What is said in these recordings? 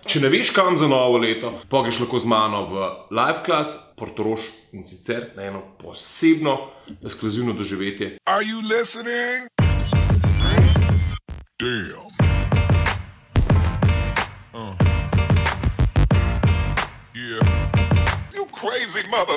Če ne veš kam za novo leto, pa greš lahko z mano v live class Portorož in sicer na eno posebno ekskluzivno doživetje. Are you listening? Damn. Yeah. You crazy mother.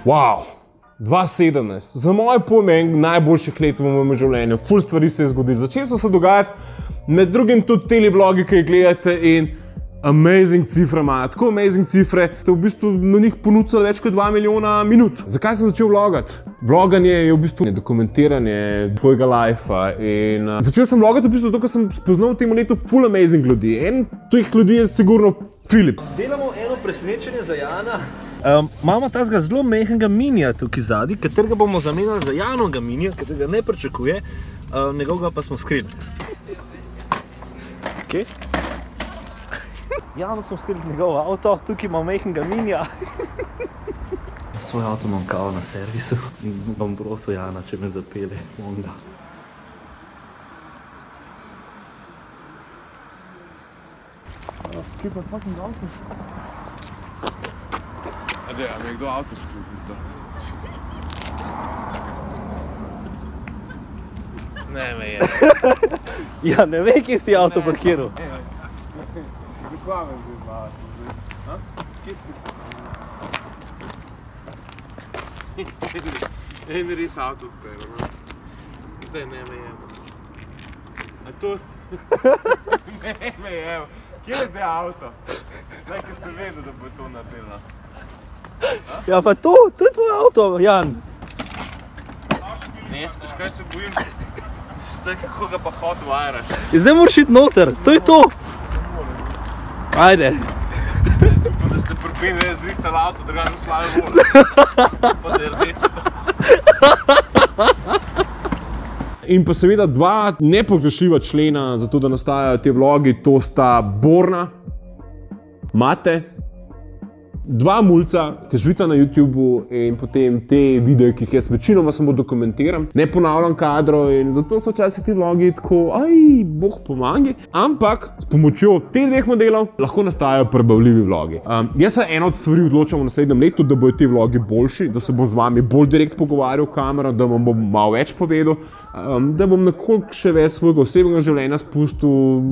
Wow, 2017, za moje pojme najboljših let v mojem življenju, ful stvari se je zgodilo. Začeli so se dogajati, med drugim tudi tele vlogi, ki jih gledate in amazing cifre imajo, tako amazing cifre, ste v bistvu na njih ponudili več kot 2 milijona minut. Zakaj sem začel vlogati? Vloganje je v bistvu dokumentiranje tvojega lifea in začel sem vlogati v bistvu zato, ker sem spoznal v tem letu ful amazing ljudi. En teh ljudi je sigurno Filip. Delamo eno presenečenje za Jana. Imamo tazga zelo mehkega minija tukaj zadnji, katerega bomo zamenjali za Janovega minija, katerega ne pričakuje, njegovega pa smo skrili. Okay. Jano smo skrili njegov avto, tukaj imamo mehkega minija. Svoj avto imam kao na servisu in bom prosil Jana, če me zapelje. Onda. Kje pa fucking avto? A me kdo avto spruži zdaj? Ne me je. Ja, ne ve, kje si ti avto parkiral. Zakaj me zdaj avto zdaj? Kje si? En res avto odpelo. Daj, ne me je. A to? Ne me je. Kje je zdaj avto? Zdaj, ko sem vedel, da bo to napelno. Ja, pa to je tvoj avto, Jan. Ne, kaj se bojim? Zdaj, kako ga pa hot wire-aš. Zdaj moraš iti noter, to je to. Ajde. Jaz upam, da ste pripeli zrihtali avto, da ga ne slavi vole. Pa da je rdeče. In pa seveda dva nepogrešljiva člena za to, da nastajajo te vlogi, to sta Borna, Mate, dva mulca, ki živita na YouTubeu in potem te videe, ki jih jaz večinoma samo dokumentiram. Ne ponavljam kadrov in zato so včasih ti vlogi tako, Bog pomagi. Ampak s pomočjo teh dveh modelov lahko nastajajo prebavljivi vlogi. Jaz se eno od stvari odločam v naslednjem letu, da bodo ti vlogi boljši, da se bom z vami bolj direkt pogovarjal v kamero, da vam bom malo več povedal, da bom nekoliko še več svojega osebnega življenja spustil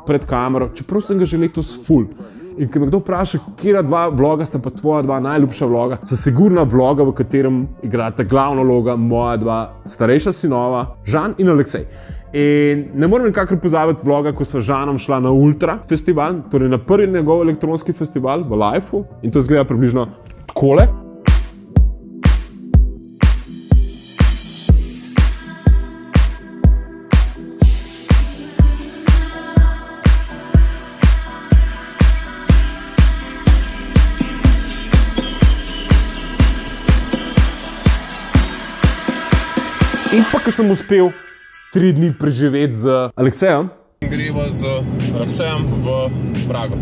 pred kamero, čeprav sem ga že letos ful. In ko me kdo vpraša, katera dva vloga sta pa tvoja dva najljubša vloga, so sigurna vloga, v katerem igrata glavno vloga moja dva starejša sinova, Žan in Aleksej. In ne morem nikakor pozabiti vloga, ko sva Žanom šla na Ultra festival, torej na prvi njegov elektronski festival v Lifeu in to izgleda približno takole. In pa, ko sem uspel 3 dni preživeti z Aleksejem, greva z Aleksejem v Prago.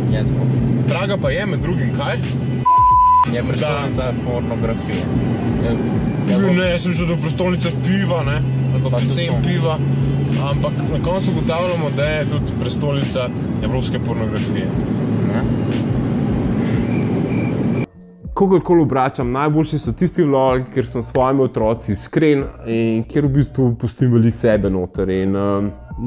Je tako. Praga pa je med drugim kaj? Je prestolnica pornografije. Ne, jaz sem šel do prestolnice piva, ne? Predvsem piva. Ampak na koncu ugotavljamo, da je tudi prestolnica evropske pornografije. Kogarkoli obračam, najboljši so tisti vlogi, kjer sem s svojimi otroci iskren in kjer v bistvu pustim veliko sebe noter. In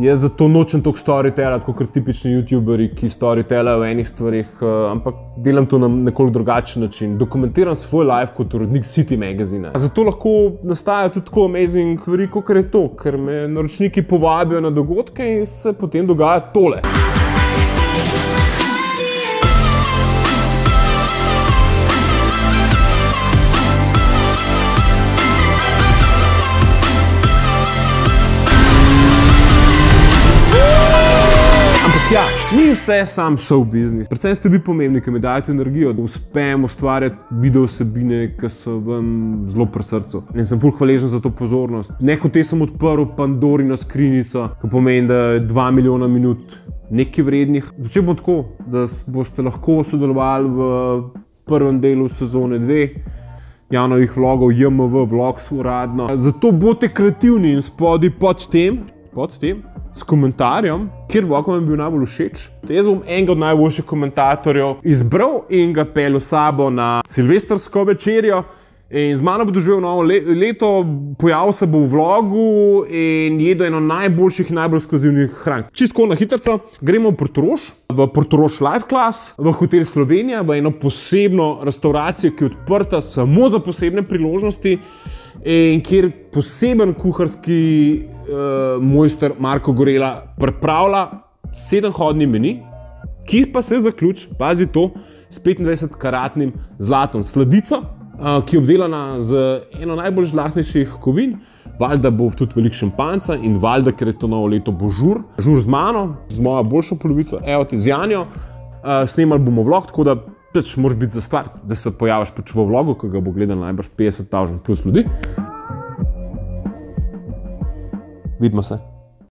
jaz zato nočem toliko storytellati, kot tipični youtuberi, ki storytellajo v enih stvarih, ampak delam to na nekoliko drugačen način. Dokumentiram svoj life kot urednik City magazina. Zato lahko nastajajo tudi tako amazing stvari, kot je to, ker me naročniki povabijo na dogodke in se potem dogaja tole. Ja, ni vse sam show business. Predvsem ste vi pomembni, ki mi dajete energijo, da uspem ustvarjati video vsebine, ki so vam zelo pri srcu. In sem ful hvaležen za to pozornost. Nehote sem odprl Pandorino skrinjico, ki pomeni, da je 2 milijona minut nekaj vrednih. Začel bom tako, da boste lahko sodelovali v prvem delu sezone 2. Janovih vlogov, JMV vlogs uradno. Zato bodite kreativni in spodaj pod tem, s komentarjem, kjer vlog vam je bil najbolj všeč. Jaz bom enega od najboljših komentatorjev izbral in ga peljal sabo na silvestrsko večerjo. In z mano bo doživel novo leto, pojavil se bo v vlogu in jedel eno najboljših in najbolj ekskluzivnih hrank. Čisto na hitrico, gremo v Portorož, Live Class, v Hotel Slovenija, v eno posebno restauracijo, ki je odprta samo za posebne priložnosti in kjer poseben kuharski mojster Marko Gorela pripravlja 7-hodni meni, ki pa se zaključi, pazi to, s 25-karatnim zlatom sladico, ki je obdelana z eno najbolj žlahtnejših kovin. Valjda bo tudi veliko šampanjca in valjda, ker je to novo leto, bo žur z mano, z mojo boljšo polovico, evo te z Janjo. Snemali bomo vlog, tako da moraš biti za stvar, da se pojaviš v vlogu, ki ga bo gledalo najbrž 50,000 plus ljudi. Vidimo se.